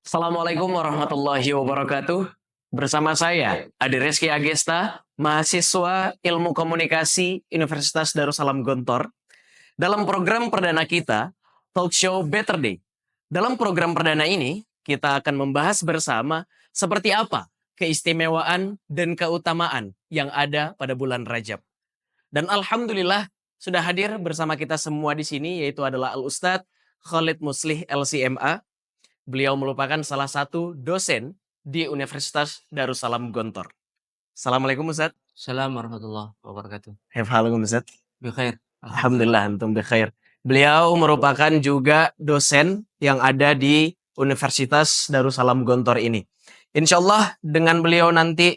Assalamualaikum warahmatullahi wabarakatuh. Bersama saya, Adi Reski Agesta, mahasiswa Ilmu Komunikasi Universitas Darussalam Gontor. Dalam program perdana kita, Talk Show Better Day. Dalam program perdana ini, kita akan membahas bersama seperti apa keistimewaan dan keutamaan yang ada pada bulan Rajab. Dan Alhamdulillah sudah hadir bersama kita semua di sini, yaitu adalah Al-Ustadz Khalid Muslih LCMA. Beliau merupakan salah satu dosen di Universitas Darussalam Gontor. Assalamualaikum Ustaz. Assalamualaikum warahmatullahi wabarakatuh. Hafalakum Ustaz. Bikhair. Alhamdulillah antum bikhair. Beliau merupakan juga dosen yang ada di Universitas Darussalam Gontor ini. Insya Allah dengan beliau nanti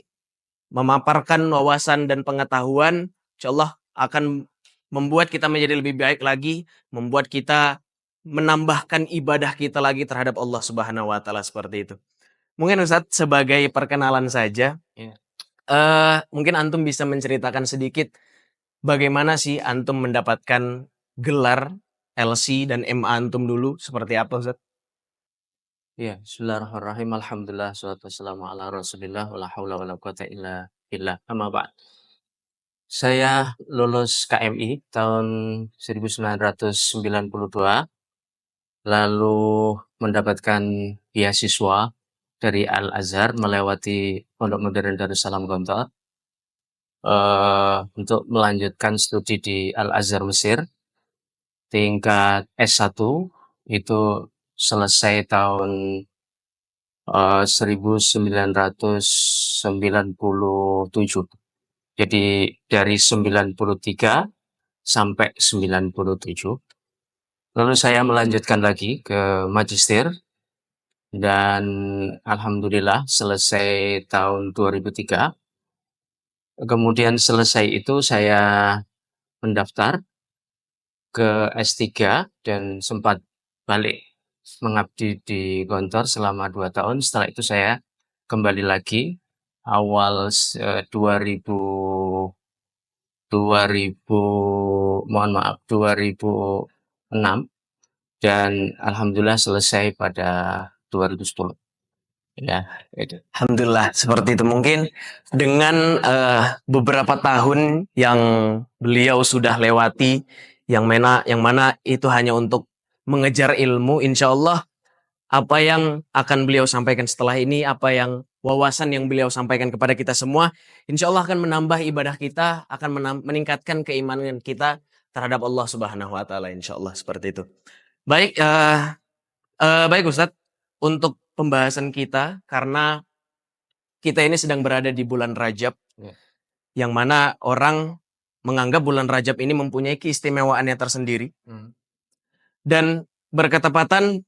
memaparkan wawasan dan pengetahuan, insya Allah akan membuat kita menjadi lebih baik lagi, membuat kita menambahkan ibadah kita lagi terhadap Allah Subhanahu wa taala seperti itu. Mungkin Ustadz sebagai perkenalan saja, Ya. mungkin antum bisa menceritakan sedikit bagaimana sih antum mendapatkan gelar LC dan MA antum dulu seperti apa Ustadz? Ya, bismillahirrahmanirrahim. Alhamdulillah, salatu wassalamu ala rasulillah, wala hawla wala quwata illa billah. Amma ba'd. Saya lulus KMI tahun 1992, lalu mendapatkan beasiswa dari Al-Azhar melewati Pondok Modern Darussalam Gontor untuk melanjutkan studi di Al-Azhar Mesir tingkat S1 itu selesai tahun 1997. Jadi dari 93 sampai 97. Lalu saya melanjutkan lagi ke magister dan alhamdulillah selesai tahun 2003. Kemudian selesai itu saya mendaftar ke S3 dan sempat balik mengabdi di Gontor selama 2 tahun. Setelah itu saya kembali lagi awal 2000 2006 dan alhamdulillah selesai pada 2010. Ya, itu. Alhamdulillah seperti itu. Mungkin dengan beberapa tahun yang beliau sudah lewati, yang mana itu hanya untuk mengejar ilmu, insya Allah apa yang akan beliau sampaikan setelah ini, apa yang wawasan yang beliau sampaikan kepada kita semua, insya Allah akan menambah ibadah kita, akan meningkatkan keimanan kita terhadap Allah Subhanahu Wa Taala, insya Allah seperti itu. Baik, baik Ustadz, untuk pembahasan kita karena kita ini sedang berada di bulan Rajab, Ya. yang mana orang menganggap bulan Rajab ini mempunyai keistimewaannya tersendiri. Dan berketepatan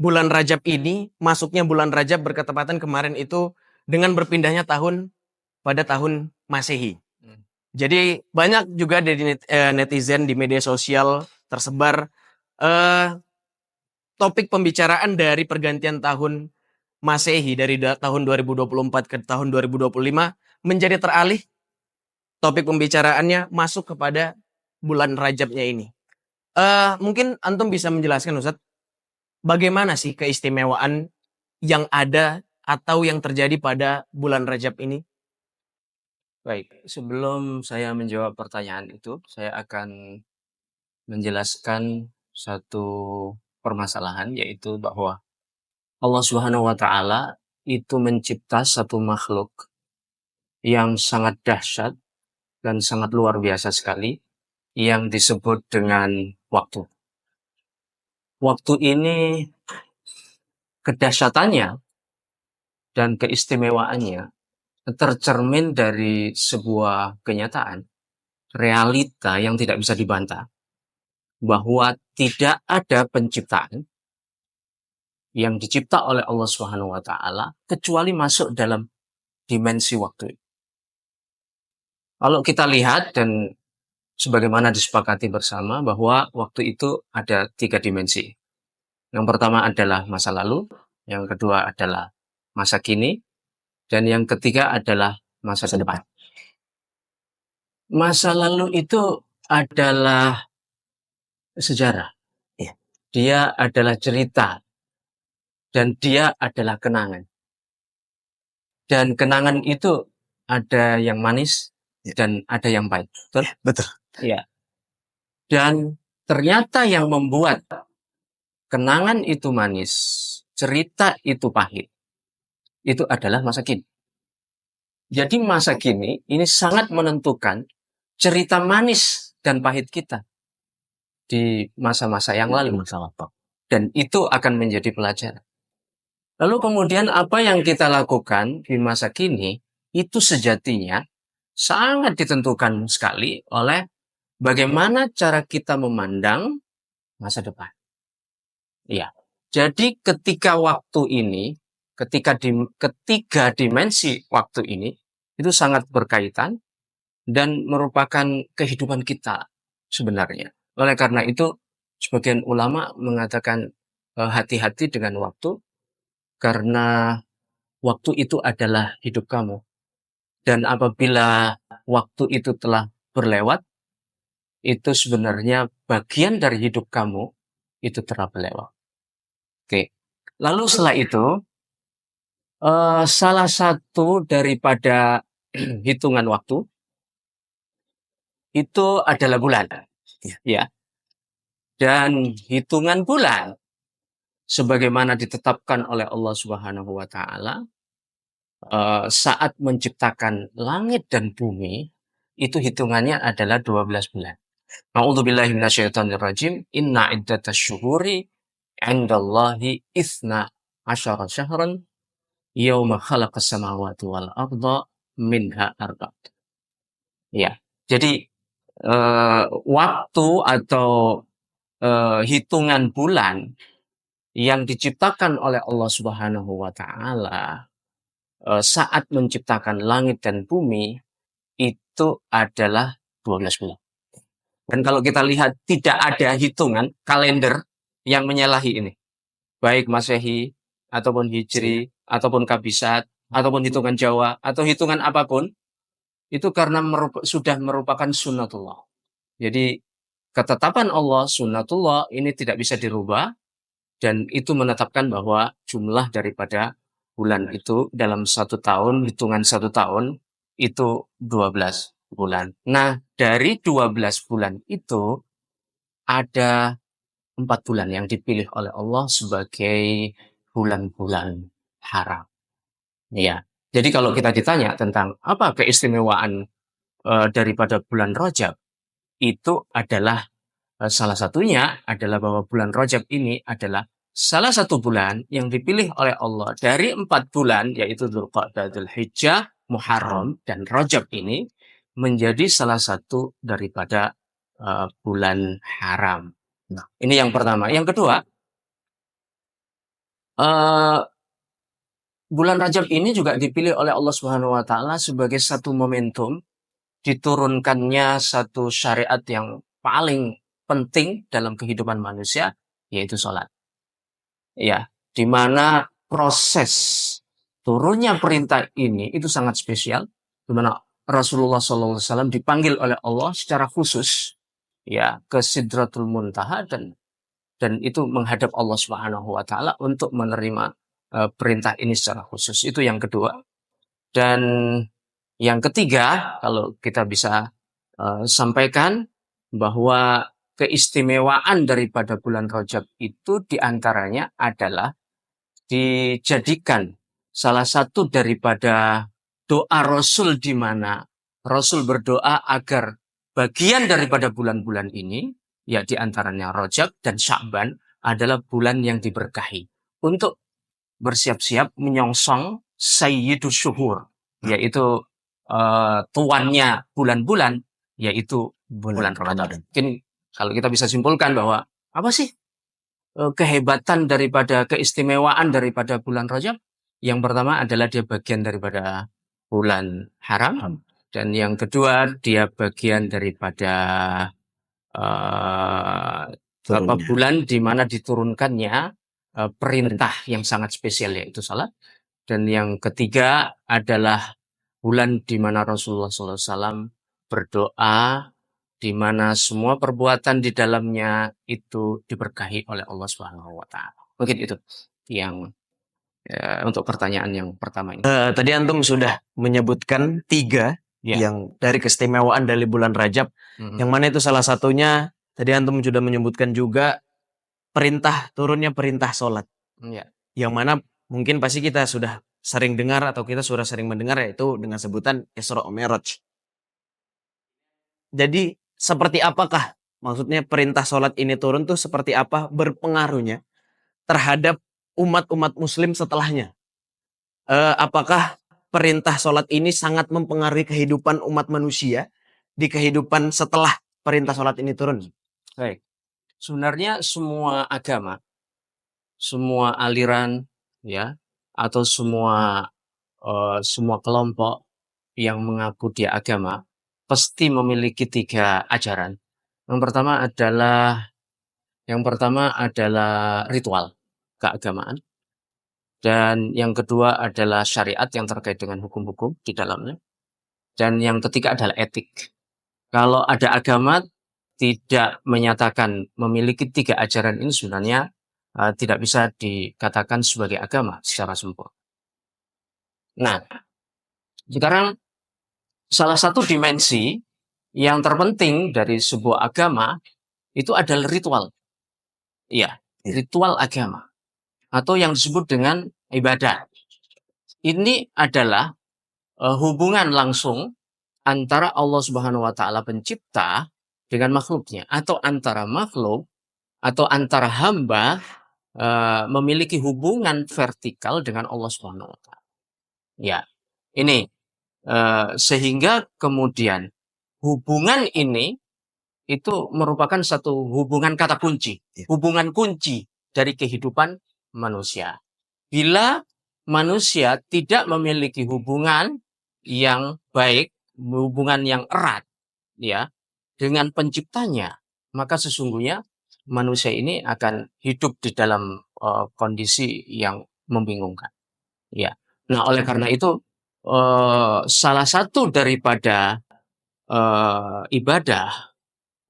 bulan Rajab ini, masuknya bulan Rajab berketepatan kemarin itu dengan berpindahnya tahun pada tahun Masehi. Jadi banyak juga dari netizen di media sosial tersebar topik pembicaraan dari pergantian tahun Masehi dari tahun 2024 ke tahun 2025 menjadi teralih topik pembicaraannya masuk kepada bulan Rajabnya ini. Mungkin antum bisa menjelaskan Ustadz, bagaimana sih keistimewaan yang ada atau yang terjadi pada bulan Rajab ini? Baik, sebelum saya menjawab pertanyaan itu, saya akan menjelaskan satu permasalahan, yaitu bahwa Allah Subhanahu wa Ta'ala itu mencipta satu makhluk yang sangat dahsyat dan sangat luar biasa sekali, yang disebut dengan waktu. Waktu ini kedahsyatannya dan keistimewaannya tercermin dari sebuah kenyataan, realita yang tidak bisa dibantah, bahwa tidak ada penciptaan yang dicipta oleh Allah Subhanahu wa Ta'ala kecuali masuk dalam dimensi waktu. Kalau kita lihat dan sebagaimana disepakati bersama bahwa waktu itu ada 3 dimensi. Yang pertama adalah masa lalu, yang kedua adalah masa kini, dan yang ketiga adalah masa depan. Masa lalu itu adalah sejarah. Dia adalah cerita dan dia adalah kenangan. Dan kenangan itu ada yang manis dan ada yang pahit. Betul? Betul. Iya. Dan ternyata yang membuat kenangan itu manis, cerita itu pahit, itu adalah masa kini. Jadi masa kini ini sangat menentukan cerita manis dan pahit kita di masa-masa yang lalu. Dan itu akan menjadi pelajaran. Lalu kemudian apa yang kita lakukan di masa kini itu sejatinya sangat ditentukan sekali oleh bagaimana cara kita memandang masa depan. Iya. Jadi ketika waktu ini, ketiga dimensi waktu ini itu sangat berkaitan dan merupakan kehidupan kita sebenarnya. Oleh karena itu, sebagian ulama mengatakan hati-hati dengan waktu karena waktu itu adalah hidup kamu. Dan apabila waktu itu telah berlewat, itu sebenarnya bagian dari hidup kamu itu telah berlewat. Oke. Lalu setelah itu, salah satu daripada hitungan waktu itu adalah bulan. Ya. Dan hitungan bulan sebagaimana ditetapkan oleh Allah Subhanahu wa taala saat menciptakan langit dan bumi itu hitungannya adalah 12 bulan. A'udzubillahi minasyaitonirrajim. Inna iddatasy syuhuri 'indallahi itsna asyara syahran yauma khalaqas samawati wal arda minha arba'at. Ya. Jadi waktu atau hitungan bulan yang diciptakan oleh Allah Subhanahu wa taala saat menciptakan langit dan bumi itu adalah 12 bulan. Dan kalau kita lihat tidak ada hitungan kalender yang menyalahi ini. Baik Masehi ataupun Hijri ataupun Kabisat ataupun hitungan Jawa atau hitungan apapun itu karena sudah merupakan sunnatullah. Jadi ketetapan Allah sunnatullah ini tidak bisa dirubah dan itu menetapkan bahwa jumlah daripada bulan itu dalam 1 tahun, hitungan 1 tahun itu 12 bulan. Nah, dari 12 bulan itu ada 4 bulan yang dipilih oleh Allah sebagai bulan-bulan haram. Ya. Jadi kalau kita ditanya tentang apa keistimewaan daripada bulan Rajab, itu adalah salah satunya adalah bahwa bulan Rajab ini adalah salah satu bulan yang dipilih oleh Allah dari 4 bulan, yaitu Dzulqa'dah, Dzulhijjah, Muharram, dan Rajab ini menjadi salah satu daripada bulan haram. Nah, ini yang pertama. Yang kedua, bulan Rajab ini juga dipilih oleh Allah Subhanahu wa taala sebagai satu momentum diturunkannya satu syariat yang paling penting dalam kehidupan manusia, yaitu sholat. Ya, di mana proses turunnya perintah ini itu sangat spesial, di mana Rasulullah SAW dipanggil oleh Allah secara khusus ya ke Sidratul Muntaha dan itu menghadap Allah Subhanahu wa taala untuk menerima perintah ini secara khusus. Itu yang kedua. Dan yang ketiga, kalau kita bisa sampaikan bahwa keistimewaan daripada bulan Rajab itu diantaranya adalah dijadikan salah satu daripada doa Rasul di mana Rasul berdoa agar bagian daripada bulan-bulan ini, ya diantaranya Rajab dan Sya'ban adalah bulan yang diberkahi untuk bersiap-siap menyongsong Sayyidus Syuhur, yaitu tuannya bulan-bulan, yaitu bulan Ramadan. Mungkin kalau kita bisa simpulkan bahwa apa sih kehebatan daripada keistimewaan daripada bulan Rajab? Yang pertama adalah dia bagian daripada bulan haram, dan yang kedua dia bagian daripada bulan di mana diturunkannya perintah yang sangat spesial, yaitu salat. Dan yang ketiga adalah bulan di mana Rasulullah SAW berdoa, di mana semua perbuatan di dalamnya itu diberkahi oleh Allah Subhanahu wa taala. Mungkin itu yang untuk pertanyaan yang pertama ini. Tadi antum sudah menyebutkan 3 Ya. yang dari keistimewaan dari bulan Rajab. Yang mana itu salah satunya tadi antum sudah menyebutkan juga turunnya perintah sholat. Ya. Yang mana mungkin pasti kita sudah sering dengar atau kita sudah sering mendengar, yaitu dengan sebutan Isra Mi'raj. Jadi seperti apakah maksudnya perintah sholat ini turun tuh seperti apa berpengaruhnya terhadap umat-umat muslim setelahnya? Apakah perintah sholat ini sangat mempengaruhi kehidupan umat manusia di kehidupan setelah perintah sholat ini turun? Baik. Sebenarnya semua agama, semua aliran, ya, atau semua kelompok yang mengaku dia agama pasti memiliki 3 ajaran. Yang pertama adalah ritual keagamaan, dan yang kedua adalah syariat yang terkait dengan hukum-hukum di dalamnya, dan yang ketiga adalah etik. Kalau ada agama tidak menyatakan memiliki 3 ajaran ini, sebenarnya tidak bisa dikatakan sebagai agama secara sempurna. Nah, sekarang salah satu dimensi yang terpenting dari sebuah agama itu adalah ritual. Iya, ritual agama atau yang disebut dengan ibadah. Ini adalah hubungan langsung antara Allah Subhanahu wa taala pencipta dengan makhluknya, atau antara makhluk atau antara hamba memiliki hubungan vertikal dengan Allah Subhanahu wa taala. Ya, ini sehingga kemudian hubungan ini itu merupakan satu hubungan kata kunci, hubungan kunci dari kehidupan manusia. Bila manusia tidak memiliki hubungan yang baik, hubungan yang erat, ya, dengan penciptanya, maka sesungguhnya manusia ini akan hidup di dalam kondisi yang membingungkan. Ya. Nah, oleh karena itu salah satu daripada ibadah,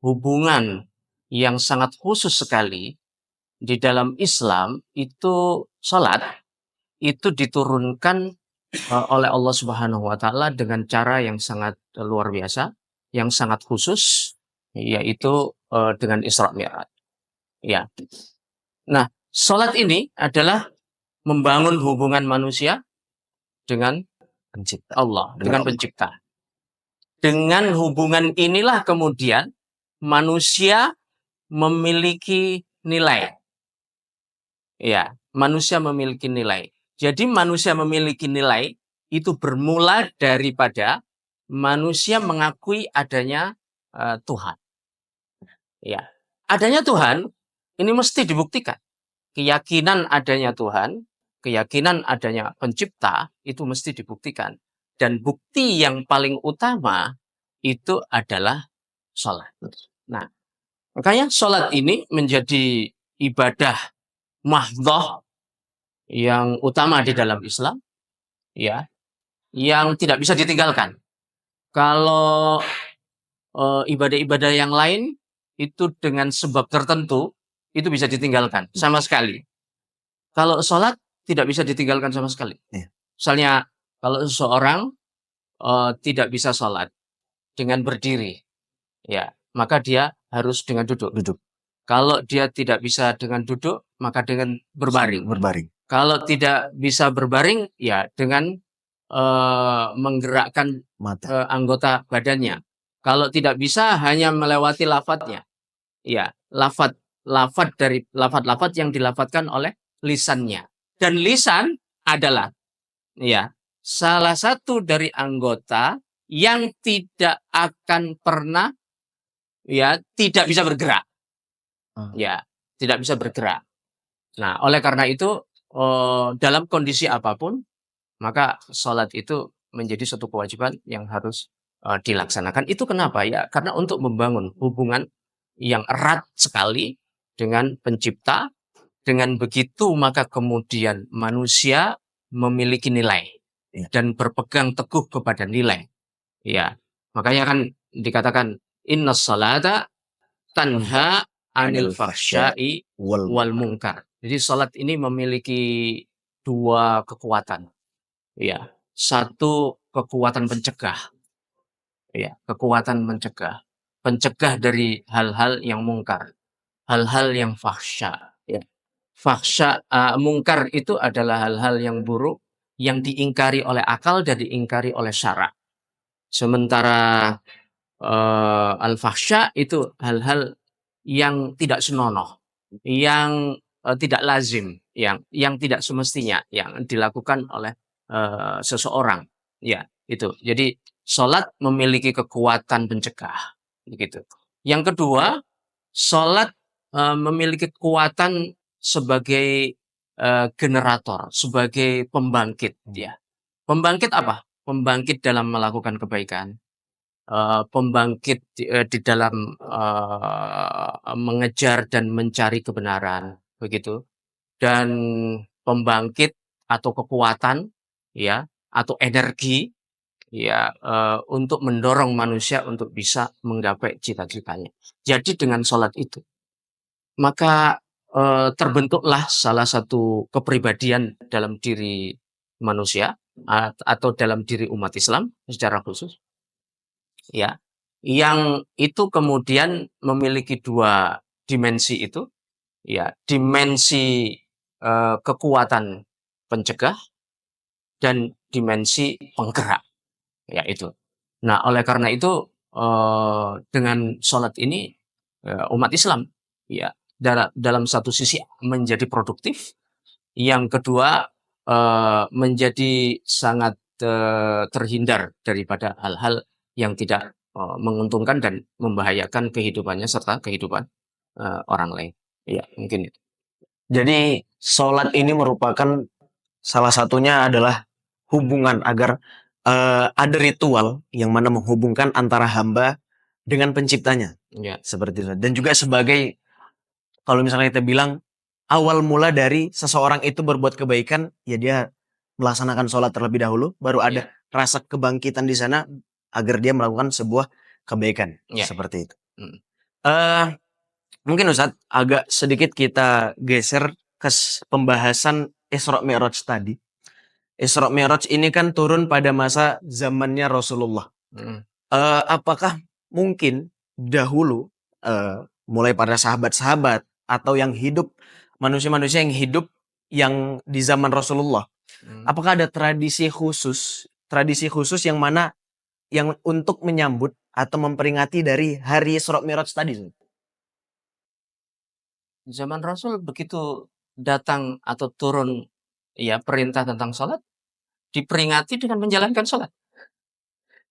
hubungan yang sangat khusus sekali di dalam Islam itu salat, itu diturunkan oleh Allah Subhanahu wa taala dengan cara yang sangat luar biasa, yang sangat khusus, yaitu dengan Isra Mi'raj. Ya. Nah, salat ini adalah membangun hubungan manusia dengan Pencipta. Allah, dengan pencipta. Dengan hubungan inilah kemudian manusia memiliki nilai. Ya, manusia memiliki nilai. Jadi manusia memiliki nilai itu bermula daripada manusia mengakui adanya Tuhan. Ya, adanya Tuhan ini mesti dibuktikan. Keyakinan adanya Tuhan, keyakinan adanya pencipta itu mesti dibuktikan. Dan bukti yang paling utama itu adalah sholat. Nah, makanya sholat ini menjadi ibadah mahdhah yang utama di dalam Islam, ya, yang tidak bisa ditinggalkan. Kalau ibadah-ibadah yang lain itu dengan sebab tertentu itu bisa ditinggalkan sama sekali. Kalau sholat tidak bisa ditinggalkan sama sekali. Misalnya kalau seseorang tidak bisa sholat dengan berdiri, ya, maka dia harus dengan duduk. Kalau dia tidak bisa dengan duduk, maka dengan berbaring. Kalau tidak bisa berbaring, ya dengan menggerakkan anggota badannya. Kalau tidak bisa, hanya melewati lafadznya. Ya, lafadz yang dilafatkan oleh lisannya. Dan lisan adalah, ya, salah satu dari anggota yang tidak akan pernah, ya, tidak bisa bergerak. Ya, tidak bisa bergerak. Nah, oleh karena itu dalam kondisi apapun, maka sholat itu menjadi suatu kewajiban yang harus dilaksanakan. Itu kenapa? Ya, karena untuk membangun hubungan yang erat sekali dengan pencipta. Dengan begitu, maka kemudian manusia memiliki nilai dan berpegang teguh kepada nilai. Ya, makanya kan dikatakan innas salata tanha anil fahsya'i wal munkar. Jadi salat ini memiliki dua kekuatan. Ya, satu kekuatan pencegah, ya, kekuatan pencegah dari hal-hal yang mungkar, hal-hal yang fahsya. Ya. Fahsya, mungkar itu adalah hal-hal yang buruk yang diingkari oleh akal dan diingkari oleh syara. Sementara al-fahsya itu hal-hal yang tidak senonoh, yang tidak lazim, yang tidak semestinya yang dilakukan oleh seseorang. Ya, itu. Jadi sholat memiliki kekuatan pencegah, begitu. Yang kedua, sholat memiliki kekuatan sebagai generator, sebagai pembangkit. Ya, pembangkit apa? Pembangkit dalam melakukan kebaikan, pembangkit di dalam mengejar dan mencari kebenaran, begitu. Dan pembangkit atau kekuatan, ya, atau energi, ya, untuk mendorong manusia untuk bisa menggapai cita-citanya. Jadi dengan sholat itu, maka terbentuklah salah satu kepribadian dalam diri manusia atau dalam diri umat Islam secara khusus, ya, yang itu kemudian memiliki dua dimensi itu, ya, dimensi kekuatan pencegah dan dimensi penggerak, ya itu. Nah, oleh karena itu dengan sholat ini umat Islam, ya, dalam satu sisi menjadi produktif, yang kedua menjadi sangat terhindar daripada hal-hal yang tidak menguntungkan dan membahayakan kehidupannya serta kehidupan orang lain. Ya, mungkin itu. Jadi sholat ini merupakan salah satunya adalah hubungan agar ada ritual yang mana menghubungkan antara hamba dengan penciptanya. Ya, Seperti itu. Dan juga sebagai, kalau misalnya kita bilang, awal mula dari seseorang itu berbuat kebaikan, ya dia melaksanakan sholat terlebih dahulu, baru ada ya, rasa kebangkitan di sana agar dia melakukan sebuah kebaikan. ya. Seperti itu. Hmm. Eh, Mungkin Ustadz agak sedikit kita geser ke pembahasan Isra Mi'raj tadi. Isra Mi'raj ini kan turun pada masa zamannya Rasulullah. Hmm. Apakah mungkin dahulu, mulai pada sahabat-sahabat atau yang hidup, manusia-manusia yang hidup yang di zaman Rasulullah, Hmm. apakah ada tradisi khusus yang mana yang untuk menyambut atau memperingati dari hari Isra Mi'raj tadi? Zaman Rasul begitu datang atau turun, ya, perintah tentang sholat, diperingati dengan menjalankan sholat.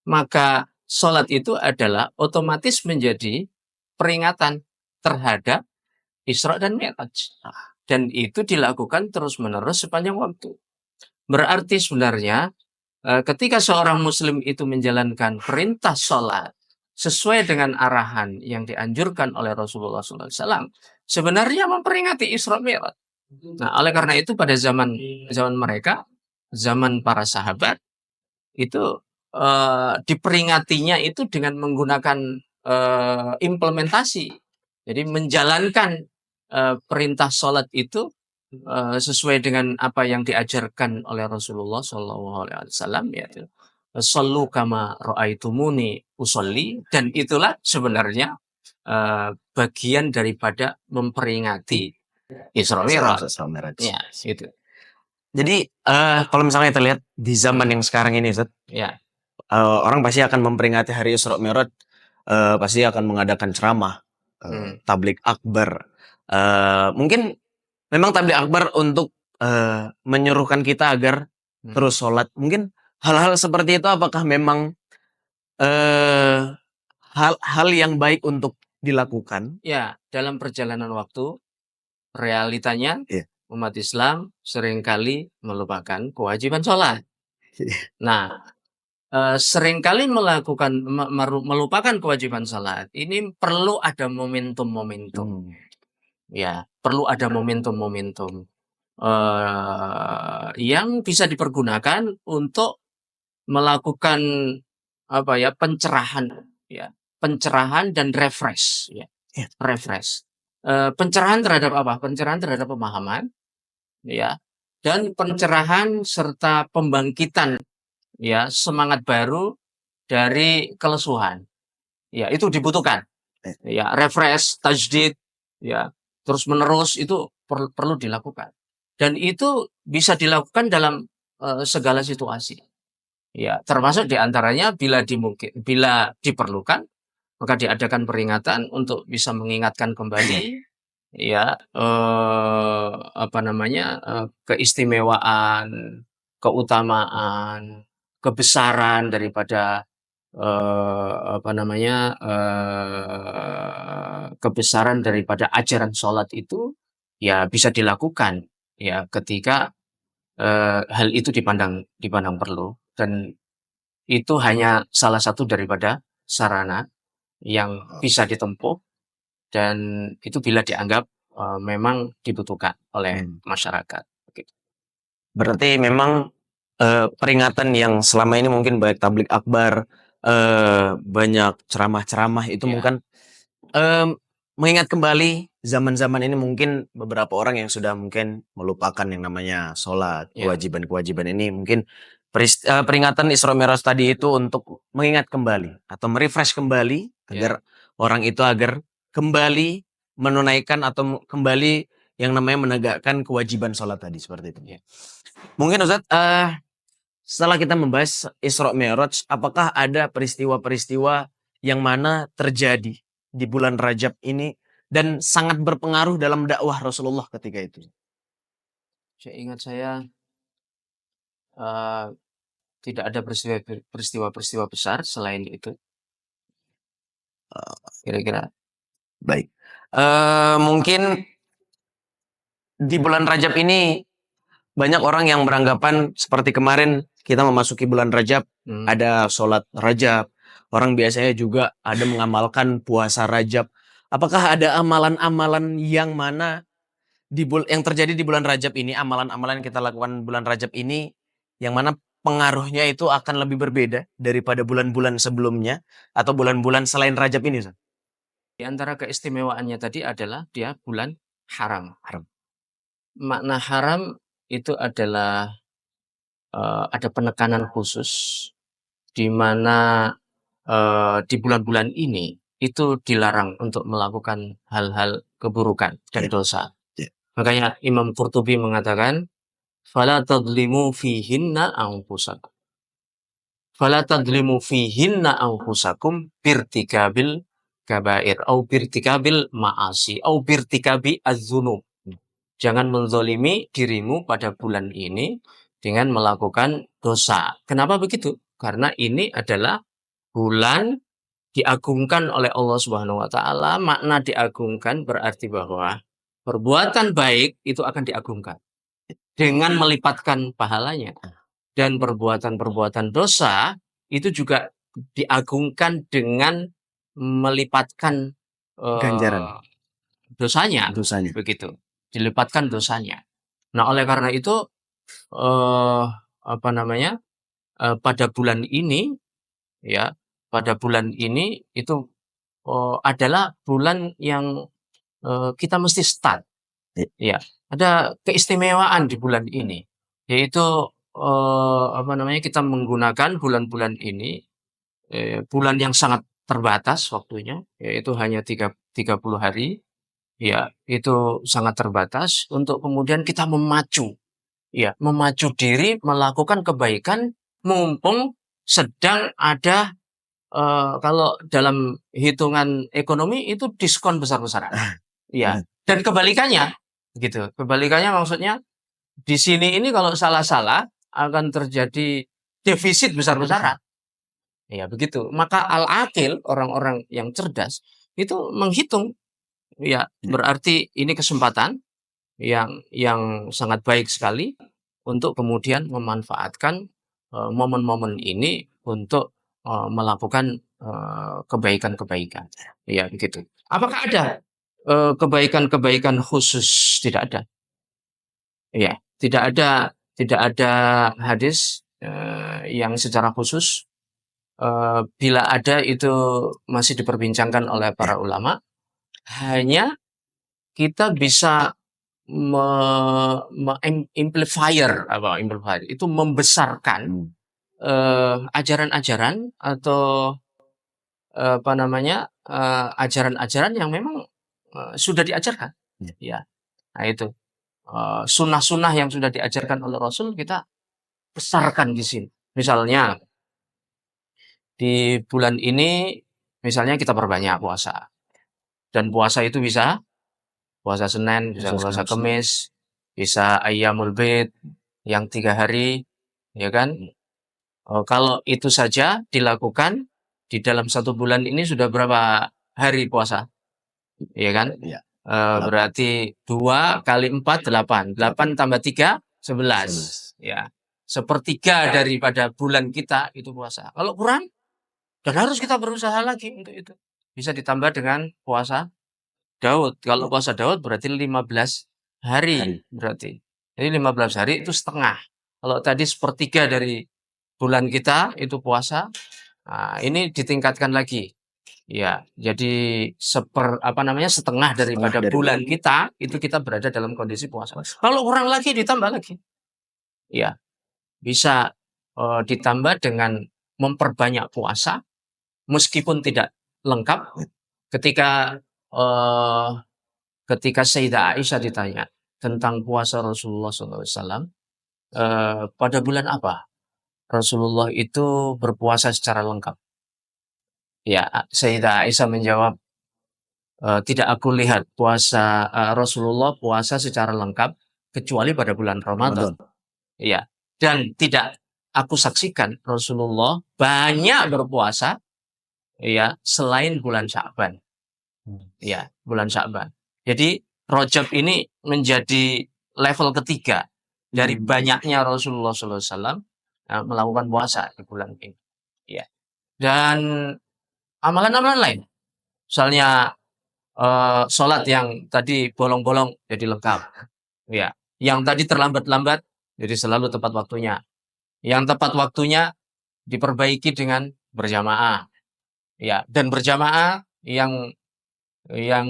Maka sholat itu adalah otomatis menjadi peringatan terhadap Isra dan Mi'raj. Dan itu dilakukan terus-menerus sepanjang waktu. Berarti sebenarnya ketika seorang muslim itu menjalankan perintah sholat sesuai dengan arahan yang dianjurkan oleh Rasulullah SAW, sebenarnya memperingati Isra Mi'raj. Nah, oleh karena itu pada zaman mereka, zaman para sahabat, itu diperingatinya itu dengan menggunakan implementasi. Jadi menjalankan perintah sholat itu sesuai dengan apa yang diajarkan oleh Rasulullah SAW, yaitu "Shallu kama ra'aitumuni usolli", dan itulah sebenarnya bagian daripada memperingati Isra Mi'raj. Ya, itu. Jadi kalau misalnya kita lihat di zaman yang sekarang ini, Ustaz, Ya, orang pasti akan memperingati hari Isra Mi'raj, pasti akan mengadakan ceramah, tablik akbar. Mungkin memang tablik akbar untuk menyuruhkan kita agar terus sholat. Mungkin hal-hal seperti itu apakah memang hal yang baik untuk dilakukan? ya, dalam perjalanan waktu, realitanya Iya. umat Islam seringkali melupakan kewajiban sholat. Nah, seringkali melupakan kewajiban sholat. Ini perlu ada momentum-momentum. Ya, perlu ada momentum-momentum yang bisa dipergunakan untuk melakukan apa ya, pencerahan dan refresh, ya, Iya. refresh. Pencerahan terhadap apa? Pencerahan terhadap pemahaman, ya, dan pencerahan serta pembangkitan ya semangat baru dari kelesuhan. Ya, itu dibutuhkan. Ya, refresh, tajdid, ya, terus menerus itu perlu dilakukan. Dan itu bisa dilakukan dalam segala situasi. Ya, termasuk diantaranya bila diperlukan, maka diadakan peringatan untuk bisa mengingatkan kembali ya apa namanya keistimewaan, keutamaan, kebesaran daripada apa namanya kebesaran daripada ajaran sholat itu ya bisa dilakukan ya ketika hal itu dipandang perlu, dan itu hanya salah satu daripada sarana yang bisa ditempuh, dan itu bila dianggap memang dibutuhkan oleh masyarakat. Begitu. Berarti memang peringatan yang selama ini mungkin baik tablik akbar, banyak ceramah-ceramah itu Ya, mungkin mengingat kembali zaman-zaman ini mungkin beberapa orang yang sudah mungkin melupakan yang namanya sholat, ya, kewajiban-kewajiban ini mungkin peringatan Isra Mi'raj tadi itu untuk mengingat kembali atau merefresh kembali ya. agar orang itu agar kembali menunaikan atau kembali yang namanya menegakkan kewajiban sholat tadi seperti itu. Ya. Mungkin Ustadz, setelah kita membahas Isra Mi'raj, apakah ada peristiwa-peristiwa yang mana terjadi di bulan Rajab ini dan sangat berpengaruh dalam dakwah Rasulullah ketika itu? Seingat saya eh, tidak ada peristiwa-peristiwa besar selain itu. Kira-kira. Baik. Mungkin di bulan Rajab ini banyak orang yang beranggapan seperti kemarin kita memasuki bulan Rajab, ada sholat Rajab. Orang biasanya juga ada mengamalkan puasa Rajab. Apakah ada amalan-amalan yang mana yang terjadi di bulan Rajab ini, amalan-amalan yang kita lakukan bulan Rajab ini, yang mana pengaruhnya itu akan lebih berbeda daripada bulan-bulan sebelumnya atau bulan-bulan selain Rajab ini, Ustaz? Di antara keistimewaannya tadi adalah dia bulan haram. Haram. Makna haram itu adalah ada penekanan khusus di mana di bulan-bulan ini itu dilarang untuk melakukan hal-hal keburukan dan dosa. Makanya Imam Qurtubi mengatakan, "Fala tadlimu fihinna anfusakum. Fala tadlimu fihinna anfusakum birtikabil kabair au birtikabil ma'asi au birtikabi az-dzunub." Jangan menzolimi dirimu pada bulan ini dengan melakukan dosa. Kenapa begitu? Karena ini adalah bulan diagungkan oleh Allah Subhanahu wa taala. Makna diagungkan berarti bahwa perbuatan baik itu akan diagungkan dengan melipatkan pahalanya, dan perbuatan-perbuatan dosa itu juga diagungkan dengan melipatkan Ganjaran. dosanya, Dosanya. begitu, dilipatkan dosanya. Nah, oleh karena itu apa namanya pada bulan ini ya, pada bulan ini itu adalah bulan yang kita mesti start. Ya, ada keistimewaan di bulan ini, yaitu apa namanya kita menggunakan bulan-bulan ini, bulan yang sangat terbatas waktunya, yaitu hanya 30 hari. Ya, itu sangat terbatas untuk kemudian kita memacu diri melakukan kebaikan mumpung sedang ada kalau dalam hitungan ekonomi itu diskon besar-besaran. Ya, dan kebalikannya gitu. Kebalikannya maksudnya di sini ini kalau salah-salah akan terjadi defisit besar-besaran. Ya, begitu. Maka al-aqil, orang-orang yang cerdas itu menghitung, ya, berarti ini kesempatan yang sangat baik sekali untuk kemudian memanfaatkan momen-momen ini untuk melakukan kebaikan-kebaikan. Ya, begitu. Apakah ada kebaikan-kebaikan khusus? Tidak ada. Ya, tidak ada hadis yang secara khusus. Bila ada itu masih diperbincangkan oleh para ulama. Hanya kita bisa amplifier itu membesarkan ajaran-ajaran atau apa namanya ajaran-ajaran yang memang sudah diajarkan, ya. Nah itu sunnah-sunnah yang sudah diajarkan oleh Rasul kita besarkan di sini. Misalnya di bulan ini, misalnya kita perbanyak puasa, dan puasa itu bisa puasa Senin, bisa puasa Kamis, bisa Ayyamul Bid yang 3 hari, ya kan? Kalau itu saja dilakukan di dalam 1 bulan ini sudah berapa hari puasa, ya kan? Ya. Berarti 2 kali 4 8, 8 tambah 3 11, ya. Sepertiga daripada bulan kita itu puasa. Kalau kurang, dan harus kita berusaha lagi untuk itu. Bisa ditambah dengan puasa Daud. Kalau puasa Daud berarti 15 hari berarti. Jadi 15 hari itu setengah. Kalau tadi sepertiga dari bulan kita itu puasa, nah ini ditingkatkan lagi. Ya, jadi setengah daripada bulan kita itu kita berada dalam kondisi puasa. Kalau kurang lagi ditambah lagi. Ya, bisa ditambah dengan memperbanyak puasa meskipun tidak lengkap. Ketika Sayyidah Aisyah ditanya tentang puasa Rasulullah SAW, pada bulan apa Rasulullah itu berpuasa secara lengkap? Ya, Sayyidah Aisyah menjawab, tidak aku lihat puasa Rasulullah puasa secara lengkap kecuali pada bulan Ramadan. Ya, dan tidak aku saksikan Rasulullah banyak berpuasa ya selain bulan Sya'ban. Ya, bulan Sya'ban. Jadi Rajab ini menjadi level ketiga dari banyaknya Rasulullah SAW melakukan puasa di bulan ini. Ya. Dan amalan-amalan lain, misalnya sholat yang tadi bolong-bolong jadi lengkap. Ya. Yang tadi terlambat-lambat jadi selalu tepat waktunya. Yang tepat waktunya diperbaiki dengan berjamaah. Ya, dan berjamaah yang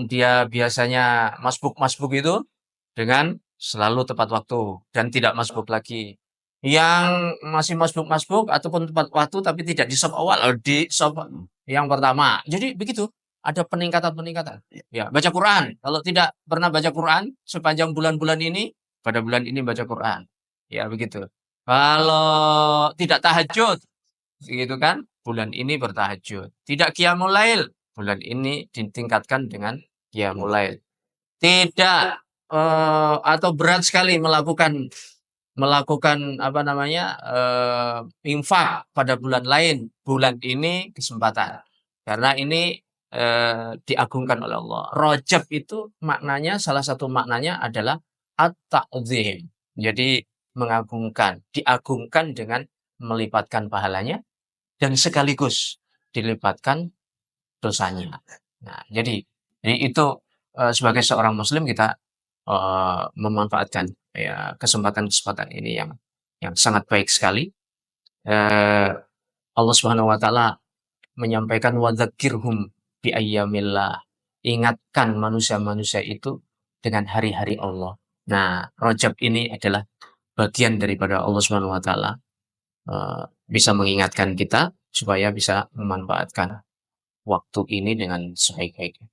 dia biasanya masbuk itu dengan selalu tepat waktu dan tidak masbuk lagi. Yang masih masbuk ataupun tepat waktu tapi tidak di sop awal, di sop yang pertama. Jadi begitu, ada peningkatan. Ya, baca Quran. Kalau tidak pernah baca Quran sepanjang bulan-bulan ini, pada bulan ini baca Quran. Ya, begitu. Kalau tidak tahajud, gitu kan? Bulan ini bertahajud. Tidak qiyamul lail, bulan ini ditingkatkan dengan qiyamul lail. Tidak atau berat sekali melakukan infak pada bulan lain, bulan ini kesempatan. Karena ini diagungkan oleh Allah. Rajab itu maknanya, salah satu maknanya adalah at-ta'zim. Jadi mengagungkan, diagungkan dengan melipatkan pahalanya dan sekaligus dilipatkan dosanya. Nah, jadi itu sebagai seorang muslim kita memanfaatkan ya kesempatan-kesempatan ini yang sangat baik sekali. Allah Subhanahu wa taala menyampaikan wadzakirhum bi ayyamillah. Ingatkan manusia-manusia itu dengan hari-hari Allah. Nah, Rajab ini adalah bagian daripada Allah Subhanahu wa taala bisa mengingatkan kita supaya bisa memanfaatkan waktu ini dengan sebaik-baiknya.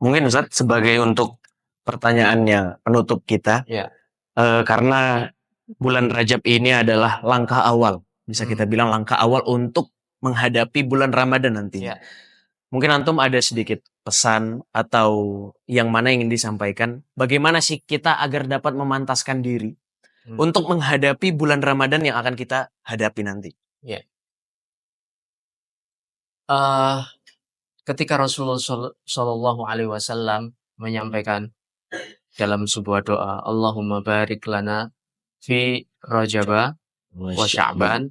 Mungkin Ustaz sebagai untuk pertanyaannya penutup kita, Ya. Karena bulan Rajab ini adalah langkah awal, bisa kita bilang langkah awal untuk menghadapi bulan Ramadan nantinya. Ya. Mungkin antum ada sedikit pesan atau yang mana yang ingin disampaikan, bagaimana sih kita agar dapat memantaskan diri untuk menghadapi bulan Ramadan yang akan kita hadapi nanti. Ya. Ketika Rasulullah Shallallahu Alaihi Wasallam menyampaikan dalam sebuah doa, Allahumma barik lana fi Rajaba wa Sya'ban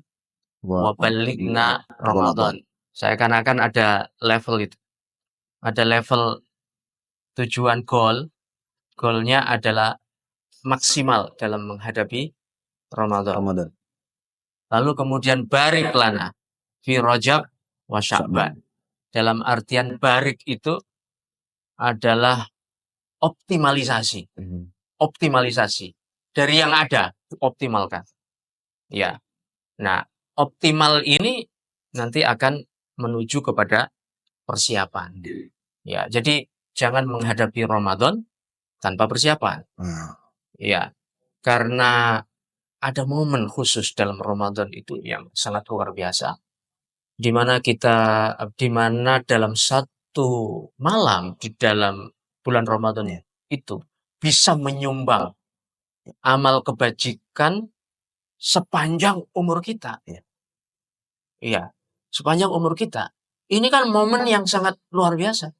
wa balighna Ramadan. Seakan-akan ada level itu. Ada level tujuan goalnya adalah maksimal dalam menghadapi Ramadan. Lalu kemudian barik lana fi Rajab wa Sya'ban. Dalam artian barik itu adalah optimalisasi. Optimalisasi. Dari yang ada, optimalkan. Ya. Nah, optimal ini nanti akan menuju kepada persiapan. Ya, jadi jangan menghadapi Ramadan tanpa persiapan. Ya, karena ada momen khusus dalam Ramadan itu yang sangat luar biasa, di mana dalam satu malam di dalam bulan Ramadan itu bisa menyumbang amal kebajikan sepanjang umur kita. Iya, sepanjang umur kita. Ini kan momen yang sangat luar biasa.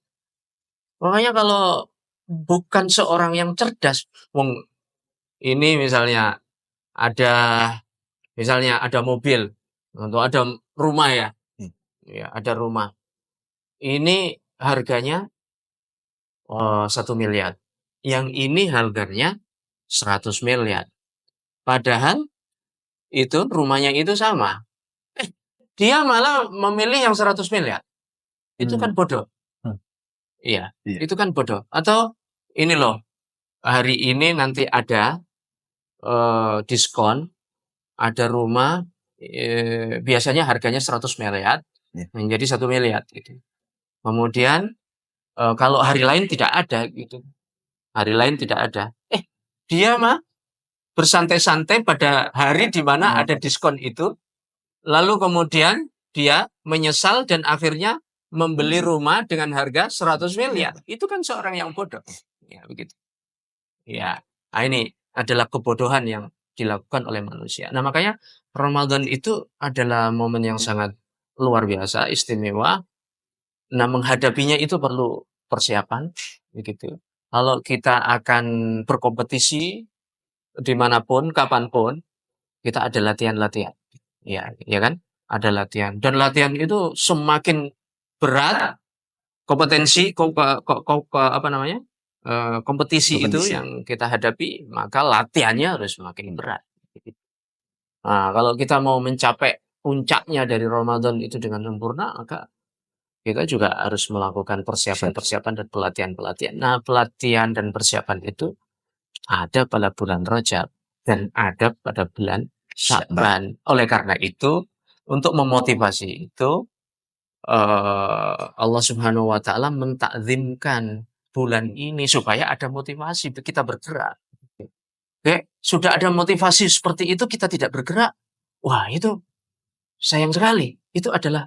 Makanya kalau bukan seorang yang cerdas, wong ini ada misalnya ada mobil atau ada rumah ya, ada rumah. Ini harganya 1 miliar. Yang ini harganya 100 miliar. Padahal itu rumahnya itu sama. Dia malah memilih yang 100 miliar. Itu kan bodoh. Iya, itu kan bodoh. Atau ini loh, hari ini nanti ada diskon, ada rumah biasanya harganya 100 miliar menjadi 1 miliar gitu. Kemudian kalau hari lain tidak ada gitu. Hari lain tidak ada. Dia mah bersantai-santai pada hari di mana ada diskon itu. Lalu kemudian dia menyesal dan akhirnya membeli rumah dengan harga 100 miliar. Itu kan seorang yang bodoh. Ya, begitu. Ya, ini adalah kebodohan yang dilakukan oleh manusia. Nah, makanya Ramadan itu adalah momen yang sangat luar biasa, istimewa. Nah, menghadapinya itu perlu persiapan, begitu. Kalau kita akan berkompetisi dimanapun, kapanpun, kita ada latihan-latihan. Ya kan? Ada latihan. Dan latihan itu semakin berat kompetisi kompetisi itu yang kita hadapi, maka latihannya harus semakin berat. Nah, kalau kita mau mencapai puncaknya dari Ramadan itu dengan sempurna, maka kita juga harus melakukan persiapan-persiapan dan pelatihan-pelatihan. Nah, pelatihan dan persiapan itu ada pada bulan Rajab dan ada pada bulan Sya'ban. Oleh karena itu, untuk memotivasi itu, Allah Subhanahu wa Ta'ala mentakzimkan bulan ini supaya ada motivasi kita bergerak. Oke, sudah ada motivasi seperti itu kita tidak bergerak. Wah, itu sayang sekali. Itu adalah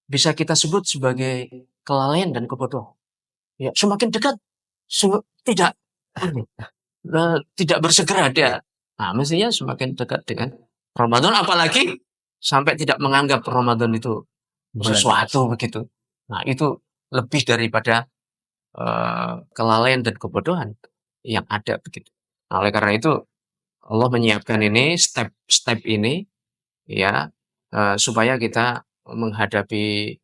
bisa kita sebut sebagai kelalaian dan kebodohan. Ya, semakin dekat tidak tidak bersegera dia. Nah, mestinya semakin dekat dengan Ramadan, apalagi sampai tidak menganggap Ramadan itu sesuatu begitu. Nah, itu lebih daripada kelalaian dan kebodohan yang ada begitu. Nah, oleh karena itu Allah menyiapkan ini step-step ini ya supaya kita menghadapi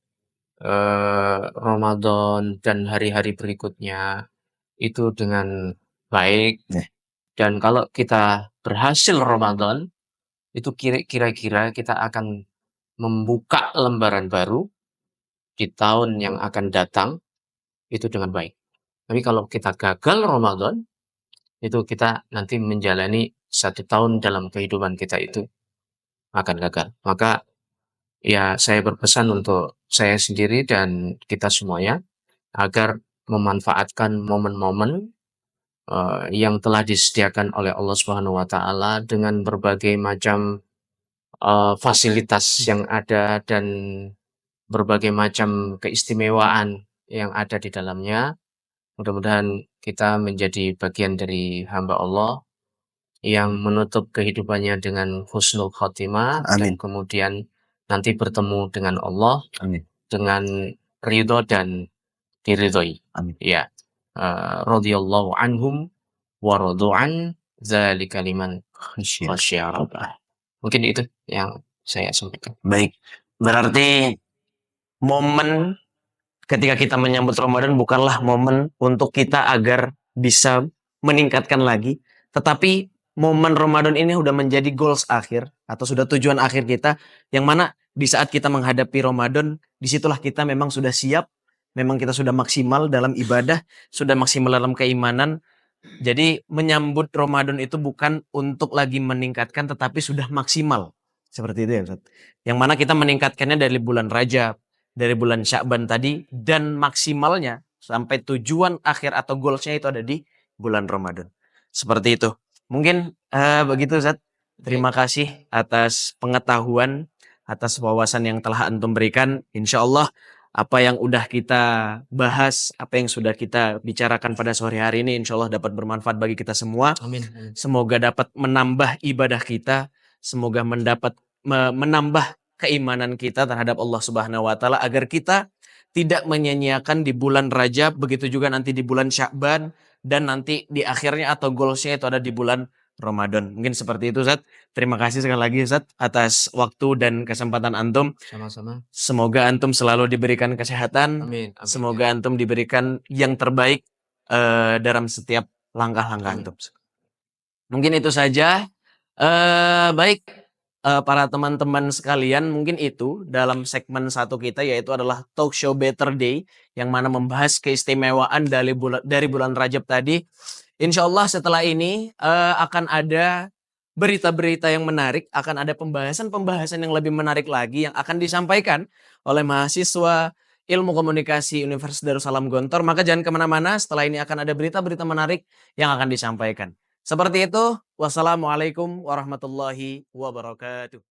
Ramadan dan hari-hari berikutnya itu dengan baik. Dan kalau kita berhasil Ramadan, itu kira-kira kita akan membuka lembaran baru di tahun yang akan datang itu dengan baik. Tapi kalau kita gagal Ramadan, itu kita nanti menjalani 1 tahun dalam kehidupan kita itu akan gagal. Maka ya saya berpesan untuk saya sendiri dan kita semuanya agar memanfaatkan momen-momen yang telah disediakan oleh Allah Subhanahu wa Ta'ala dengan berbagai macam fasilitas yang ada dan berbagai macam keistimewaan yang ada di dalamnya. Mudah-mudahan kita menjadi bagian dari hamba Allah yang menutup kehidupannya dengan husnul khotimah dan kemudian nanti bertemu dengan Allah dengan ridho dan diridhoi. Ya. Radhiyallahu anhum wa radu'an dzalika liman khasyiya rabbah. Mungkin itu yang saya sampaikan. Baik. Berarti momen ketika kita menyambut Ramadan bukanlah momen untuk kita agar bisa meningkatkan lagi, tetapi momen Ramadan ini sudah menjadi goals akhir atau sudah tujuan akhir kita, yang mana di saat kita menghadapi Ramadan, disitulah kita memang sudah siap memang kita sudah maksimal dalam ibadah, sudah maksimal dalam keimanan. Jadi menyambut Ramadan itu bukan untuk lagi meningkatkan, tetapi sudah maksimal. Seperti itu ya Ustaz. Yang mana kita meningkatkannya dari bulan Rajab, dari bulan Sya'ban tadi, dan maksimalnya sampai tujuan akhir atau goalsnya itu ada di bulan Ramadan. Seperti itu. Mungkin begitu Ustaz. Terima kasih atas pengetahuan, atas wawasan yang telah antum berikan. Insya Allah apa yang udah kita bahas, apa yang sudah kita bicarakan pada sore hari ini, insya Allah dapat bermanfaat bagi kita semua. Amin. Amin. Semoga dapat menambah ibadah kita, semoga menambah keimanan kita terhadap Allah Subhanahu wa taala agar kita tidak menyia-nyiakan di bulan Rajab, begitu juga nanti di bulan Sya'ban, dan nanti di akhirnya atau goalsnya itu ada di bulan Ramadan. Mungkin seperti itu Ustaz. Terima kasih sekali lagi Ustaz atas waktu dan kesempatan antum. Sama-sama. Semoga antum selalu diberikan kesehatan. Amin. Amin. Semoga antum diberikan yang terbaik dalam setiap langkah-langkah Amin. antum. Mungkin itu saja. Baik para teman-teman sekalian, mungkin itu dalam segmen satu kita, yaitu adalah Talk Show Better Day, yang mana membahas keistimewaan dari bulan Rajab tadi. Insya Allah setelah ini akan ada berita-berita yang menarik, akan ada pembahasan-pembahasan yang lebih menarik lagi yang akan disampaikan oleh mahasiswa Ilmu Komunikasi Universitas Darussalam Gontor. Maka jangan kemana-mana, setelah ini akan ada berita-berita menarik yang akan disampaikan. Seperti itu, wassalamualaikum warahmatullahi wabarakatuh.